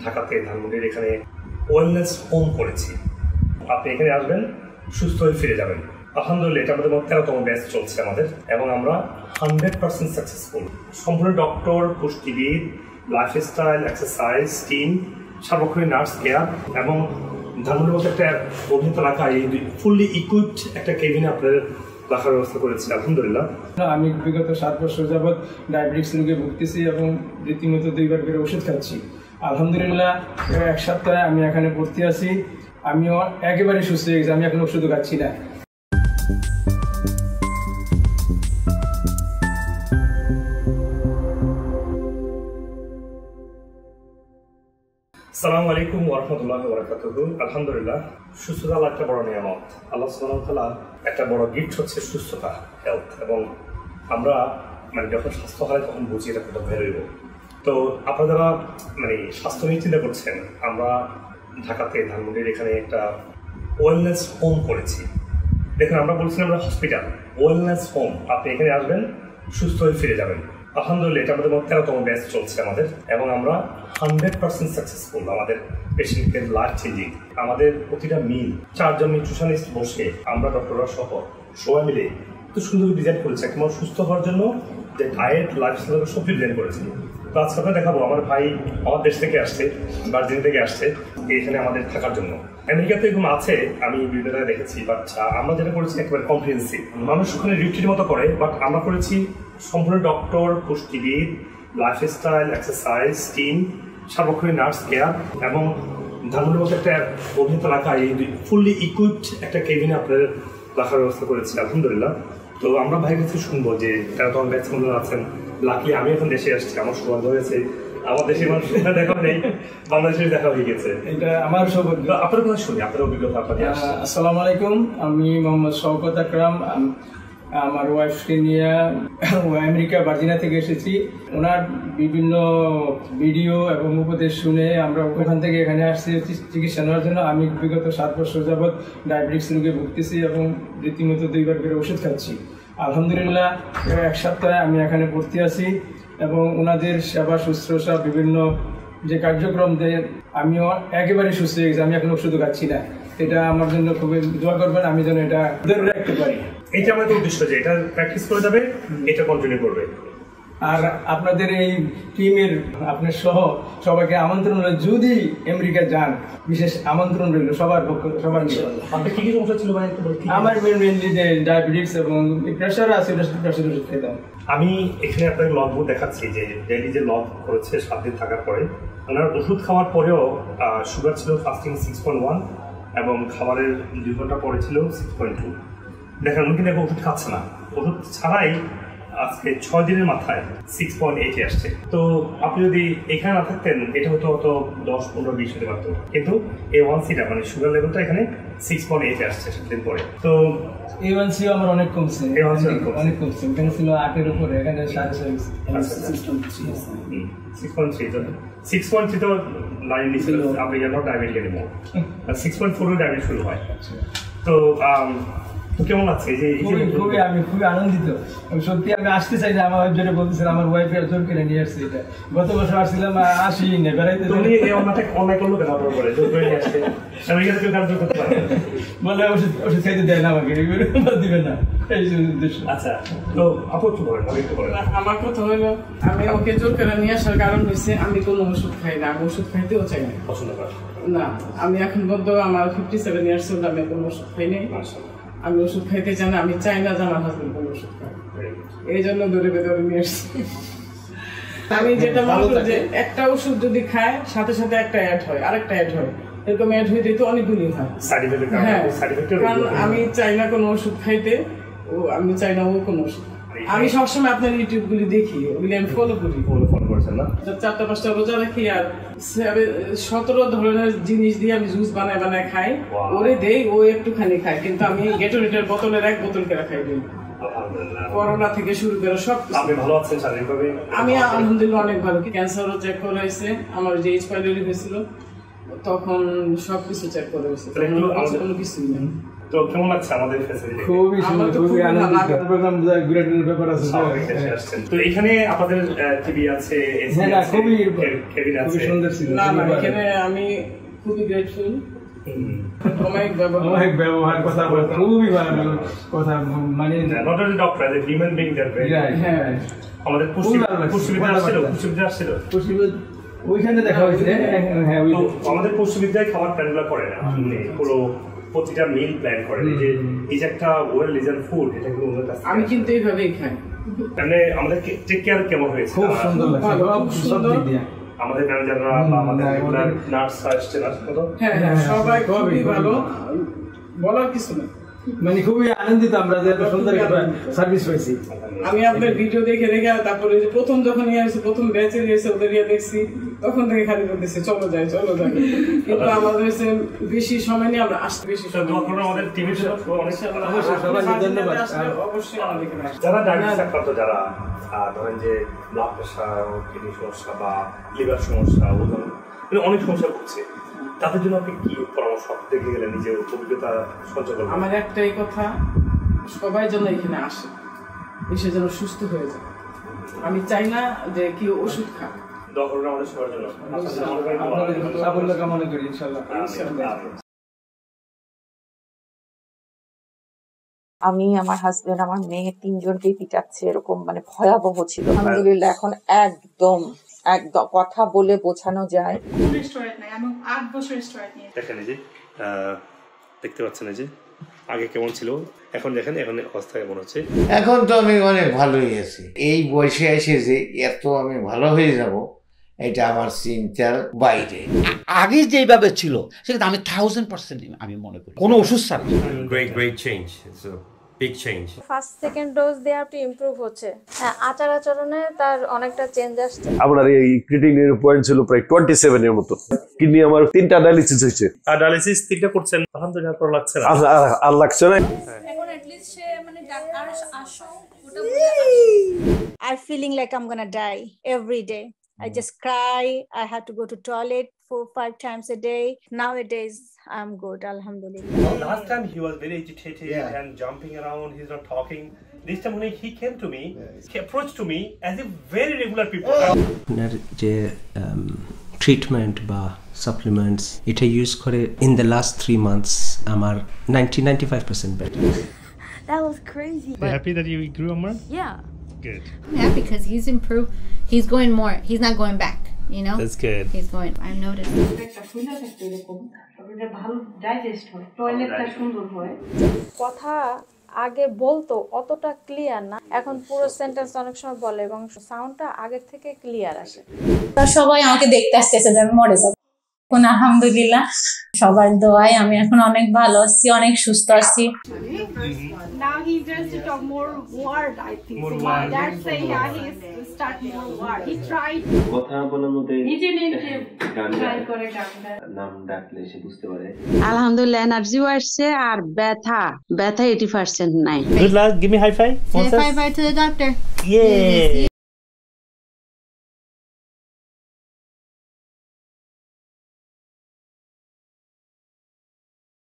ঢাকাতে ধানমন্ডির এখানে ওয়েলনেস হোম করেছি। আপনি এখানে আসবেন, সুস্থ হয়ে ফিরে যাবেন। আলহামদুলিল্লাহ, এটা আমাদের 13তম ব্যাচ চলছে আমাদের, এবং আমরা 100% সাকসেসফুল। সম্পূর্ণ ডক্টর, পুষ্টিবিদ, লাইফস্টাইল, এক্সারসাইজ টিম, সার্বক্ষণিক নার্স কেয়ার, এবং ধানমন্ডির মতো একটা অভিজ্ঞতা রাখা এই ফুললি ইকুইপড একটা কেবিনে আপনাদের রাখার ব্যবস্থা করেছি। আলহামদুলিল্লাহ, আমি বিগত 7 বছর যাবৎ ডায়াবেটিক্স রোগে ভুগতেছি এবং রীতিমতো 2বার করে ওষুধ খাচ্ছি। আলহামদুলিল্লাহ, 1 সপ্তাহে আমি এখানে ভর্তি আছি। আমিও একেবারে সুস্থ হয়ে গেছি, আমি এখন ওষুধও খাচ্ছি না। আসসালামু আলাইকুম ওয়া রাহমাতুল্লাহি ওয়া বারাকাতুহু। আলহামদুলিল্লাহ, সুস্থতা আল্লাহ একটা বড় নিয়ামত। আল্লাহ সুবহানাহু ওয়া তাআলা একটা বড় গিফট হচ্ছে সুস্থতা, হেলথ। এবং আমরা যখন স্বাস্থ্য হয় তখন বুঝি এটা কত ভ্যালুয়েবল। তো আপনারা যারা স্বাস্থ্য নিয়ে চিন্তা করছেন, আমরা ঢাকাতে ধানমন্ডির এখানে একটা ওয়েলনেস হোম করেছি। দেখুন, আমরা বলছিলাম আমরা হসপিটাল, ওয়েলনেস হোম। আপনি এখানে আসবেন, সুস্থ হয়ে ফিরে যাবেন। আলহামদুলিল্লাহ, এটা আমাদের 13তম ব্যাচ চলছে আমাদের, এবং আমরা 100% সাকসেসফুল। আমাদের পেশেন্টকে লাইফ চেঞ্জিং। আমাদের প্রতিটা মিল 4 জন নিউট্রিশনিস্ট বসে আমরা ডক্টররা সহ সবাই মিলে খুব সুন্দর ডিজাইন করেছি একটা মানুষ সুস্থ হওয়ার জন্য, যে ডায়েট, লাইফস্টাইল সব ডিজাইন করেছি। তো আজকে আপনার দেখাবো, আমার ভাই আমার দেশ থেকে আসছে, ভার্জিনিয়া থেকে আসছে এখানে আমাদের থাকার জন্য। আমেরিকাতে এরকম আছে, আমি বিভিন্ন জায়গায় দেখেছি, বাট আমরা যেটা করেছি একেবারে কম্প্রিহেন্সিভ। মানুষ ওখানে ডিউটির মতো করে, বাট আমরা করেছি সম্পূর্ণ ডক্টর, পুষ্টিবিদ, লাইফস্টাইল, এক্সারসাইজ টিম, সার্বক্ষণিক নার্স কেয়ার, এবং ধানমন্ডির মতো একটা অভিজ্ঞতা রাখা এই ফুললি ইকুইপড একটা কেবিনে আপনাদের রাখার ব্যবস্থা করেছি। আলহামদুলিল্লাহ। তো আমরা ভাইয়ের কাছে শুনবো যে 13তম ব্যাচ আছেন। লাকি আমি এখন দেশে আসছি, আমার সৌভাগ্য হয়েছে, আমার দেশের মানুষের দেখা নেই, বাংলাদেশের দেখা হয়ে গেছে। এটা আমার সৌভাগ্য। আপনার কথা শুনি, আপনার অভিজ্ঞতা আপনাদের। আসসালামু আলাইকুম, আমি মোহাম্মদ শওকত আকরাম। আমার ওয়াইফকে নিয়ে আমেরিকা ভার্জিনিয়া থেকে এসেছি। ওনার বিভিন্ন ভিডিও এবং উপদেশ শুনে আমরা ওখান থেকে এখানে আসছি চিকিৎসা নেওয়ার জন্য। আমি বিগত 7 বছর যাবৎ ডায়াবেটিক্স রোগে ভুগতেছি এবং রীতিমতো 2বার করে ওষুধ খাচ্ছি। আলহামদুলিল্লাহ, 1 সপ্তাহে আমি এখানে ভর্তি আছি এবং ওনাদের সেবা শুশ্রূষা বিভিন্ন যে কার্যক্রম দেয়, আমিও একেবারে সুস্থ হয়ে গেছি, আমি এখন ওষুধও খাচ্ছি না। এটা আমার জন্য খুবই দোয়া করবেন, আমি যেন এটা ধরে রাখতে পারি। এটা আমাদের উদ্দেশ্য, যে এটা প্র্যাকটিস করে যাবে, এটা কন্টিনিউ করবে। আর আপনাদের এই টিমের আপনার সহ সবাইকে আমন্ত্রণ রইল, যদি আমেরিকা যান বিশেষ আমন্ত্রণ রইল সবার সবার। আপনার কি কি সমস্যা ছিল ভাই? আমার মেনলি ডায়াবেটিক্স এবং প্রেশার আছে, প্রেশার ওষুধ খেতাম। আমি এখানে আপনাকে লগবুক দেখাচ্ছি, যে ডেইলি যে লগ করেছে 7 দিন থাকার পরে। ওনার ওষুধ খাওয়ার পরেও সুগার ছিল ফাস্টিং 6.1 এবং খাবারের 2 ঘন্টা পরে ছিল 6.2। দেখেন, উনি কিন্তু ওষুধ খাচ্ছে না, ওষুধ ছাড়াই আজকে 6 দিনের মাথায় 6.8 আসছে। তো আপনি যদি এখানে না থাকতেন, এটা হয়তো 10, 15, 20 হতে পারতো, কিন্তু A1Cটা সুগার লেভেলটা এখানে 6.8 আসছে 7 দিন পরে। তো A1C আমার অনেক কমছে, অনেক কমছে। এখানে ছিল 8-এর উপরে, এখানে 6.5। 6.3 তো লাইন নিচে আপনি নট ডায়াবেটিক এনিমোর। 6.4 ডায়াবেটিস শুরু হয়। তো কেমন আছে? আমি খুবই আনন্দিত। সত্যি আমি আসতে চাই না, আমার ওয়াইফ যেটা বলতেছিলাম, আমার ওয়াইফের জোর করে নিয়ে আসছে। এটা গত বছর আসছিলাম, আসি না, বেড়াইতে অন্যায় করলো কেন আপনার পরে জোর করে নিয়ে আসছে? আমেরিকাতে কেউ কাজ করতে পারে বলে ওষুধ খাইতে দেয় না আমাকে, দিবে না, এই উদ্দেশ্য। আচ্ছা, তো আপু কি বলেন? আমার কথা হলো, আমি ওকে জোর করে নিয়ে আসার কারণ হয়েছে আমি কোনো ওষুধ খাই না, আমি ওষুধ খাইতেও চাই না, পছন্দ করেন না। আমি এখন পর্যন্ত আমার 57 ইয়ার্স ওল্ড, আমি কোনো ওষুধ খাই নাই, আমি ওষুধ খাইতে চাই না। আমি চাই না যে আমার হাজবেন্ড কোনো ওষুধ খায়, এই জন্য ধরে বেঁধে নিয়ে আসছি। আমি যেটা মনে করি যে একটা ওষুধ যদি খায়, সাথে সাথে একটা অ্যাড হয়, আরেকটা অ্যাড হয়, এরকম অ্যাড হয়ে যেতে অনেকগুলি হয়। হ্যাঁ, কারণ আমি চাই না কোনো ওষুধ খাইতে, আমি চাই না ও কোনো ওষুধ। আমি সবসময় আপনার ইউটিউব গুলি দেখি, ওগুলি আমি ফলো করি। ফলো করছেন না? 4-5টা রোজা রাখি, আর 17 ধরনের জিনিস দিয়ে আমি জুস বানায় খাই, ওরে দেই, ও একটুখানি খায়, কিন্তু আমি গেটোরেটের বোতলের 1 বোতল করে খাই দিই। করোনা থেকে শুরু করে সব। আপনি ভালো আছেন শারীরিকভাবে? আমি আলহামদুলিল্লাহ অনেক ভালো। ক্যান্সারও চেক করা হয়েছে, আমার যে H. pylori হয়েছিল তখন সবকিছু চেক করে গেছে, তাহলে একটু আমাদের- কোনো কিছুই নেই। তো কেমন লাগছে আমাদের ফ্যাসিলিটি? খুবই সুন্দর, আমার তো খুবই খুবই ভালো আনন্দিত। লাগে। প্রোগ্রাম ঘুরানোর ব্যাপার আছে তো। তো এখানে আপনাদের টিভি আছে, এসি হ্যাঁ, না, আছে, খুবই কেবিন আছে। খুবই সুন্দর ছিল। না না, খুবই ভালো। এখানে আমি খুবই গ্রেটফুল। হুম। অনেক ব্যবহার, অনেক ব্যবহার, কথা বলা খুবই ভালো কথা, মানে not only doctor, as a human being that very. হ্যাঁ আমাদের খুবই ভালো লাগছে, পুষ্টিবিদ্যা খুব আসছিল, ভালো পুষ্টিবিদ্যা আসছিল। ওইখানে দেখা হয়েছে। হ্যাঁ, তো আমাদের পুষ্টিবিদ্যায় খাবার প্ল্যানগুলো করে না, পুরো প্রতিটা মিল প্ল্যান করে। এই যে একটা ওয়েল ডিজাইন ফুড, এটা কিন্তু ওদের কাছে আমি কিন্তু এইভাবেই খাই। মানে আমাদের টেক কেয়ার কেমন হয়েছে? খুব সুন্দর লাগছে, ভালো, সব খুব সব সুন্দর। দিক দিয়ে। আমাদের ম্যানেজাররা বা আমাদের না, রেগুলার ওদের- নার্সরা আসছে, নার্স কত হ্যাঁ হ্যাঁ, সবাই খুবই খুবই ভালো, ভালো। বলার কিছু না। মানে খুবই আনন্দিত আমরা যে এত সুন্দর একটা সার্ভিস পাইছি। আমি আপনার ভিডিও দেখে দেখে তারপরে যে প্রথম যখন প্রথম ব্যাচে গিয়েছে ওদের দেখছি, তখন থেকে খালি বলতেছে চলো যাই চলো যাই, কিন্তু আমাদের হচ্ছে বেশি সময় নিয়ে আমরা আসতে বেশি সময় তোমার কোনো আমাদের টিভির সাথে অনেক অবশ্যই, সবাইকে ধন্যবাদ। অবশ্যই আমাদের এখানে আসতে। যারা ডায়াবেটিস আক্রান্ত, যারা ধরেন যে ব্লাড প্রেশার, কিডনি সমস্যা বা লিভার সমস্যা, ওজন, অনেক সমস্যা ভুগছে, তাদের জন্য আপনি কি পরামর্শ দেখে গেলেন, নিজের অভিজ্ঞতা সঞ্চয় করবেন? আমার একটাই কথা, সবাই যেন এখানে আসে, এসে যেন সুস্থ হয়ে যায়। আমি চাই না যে কেউ ওষুধ খাক। দোয়া করবেন আমাদের সবার জন্য। আপনাদের সাফল্য কামনা করি ইনশাআল্লাহ। আমি, আমার হাজবেন্ড, আমার মেয়ে, তিনজনকেই পিটাচ্ছে, এরকম মানে ভয়াবহ ছিল। আলহামদুলিল্লাহ এখন একদম একদম কথা বলে বোঝানো যায়। স্টোরেজ নাই, আমি 8 বছর স্টোরেজ নিয়ে। দেখেন এই যে দেখতে পাচ্ছেন, এই যে আগে কেমন ছিল, এখন দেখেন এখন অবস্থা কেমন হচ্ছে। এখন তো আমি অনেক ভালোই আছি। এই বয়সে এসে যে এত আমি ভালো হয়ে যাব, এটা আমার চিন্তার বাইরে। আগে যেভাবে ছিল সেটা আমি 1000% আমি মনে করি কোনো ওষুধ ছাড়া। Great change. It's a big change. First second dose দেওয়ার পর ইমপ্রুভ হচ্ছে। হ্যাঁ, আচার আচরণে তার অনেকটা চেঞ্জ আসছে। আপনার এই ক্রিয়েটিনিনের পয়েন্ট ছিল প্রায় 27 এর মতো। কিডনি আমার 3টা ডায়ালিসিস হয়েছে। আর ডায়ালিসিস 3টা করছেন, আলহামদুলিল্লাহ ভালো লাগছে না? আর লাগছে না। এখন at least সে মানে ডাক্তার আসো ওটা I'm feeling like I'm gonna die every day. I just cry. I had to go to toilet 4-5 times a day. Nowadays, I'm good, alhamdulillah. Last time he was very agitated and jumping around, he's not talking. This time when he came to me, he approached to me as if very regular people. আপনার যে treatment বা supplements এটা use করে in the last 3 months আমার 90-95% better. That was crazy. You happy that you grew, Amar? Yeah. Good. I'm happy because he's improved. He's going more. He's not going back, you know? That's good. He's going. I've noticed. কথা আগে বলতো অতটা clear না, এখন পুরো sentence অনেক সময় বলে এবং সাউন্ডটা আগের থেকে ক্লিয়ার আসে। সবাই আমাকে দেখতে আসতেছে যে আমি মরে যাবো। এখন আলহামদুলিল্লাহ সবার দোয়ায় আমি এখন অনেক ভালো আছি, অনেক সুস্থ আছি। Now he just talk more word, I think. More word. That's why he start more word. He tried. কথা বলার মধ্যে নিজে গান try করে গান গায়। নাম ডাকলে সে বুঝতে পারে। আলহামদুলিল্লাহ এনার্জিও আসছে, আর ব্যথা 80% নাই। Good luck. Give me high five. Say bye bye to the doctor. Yeah.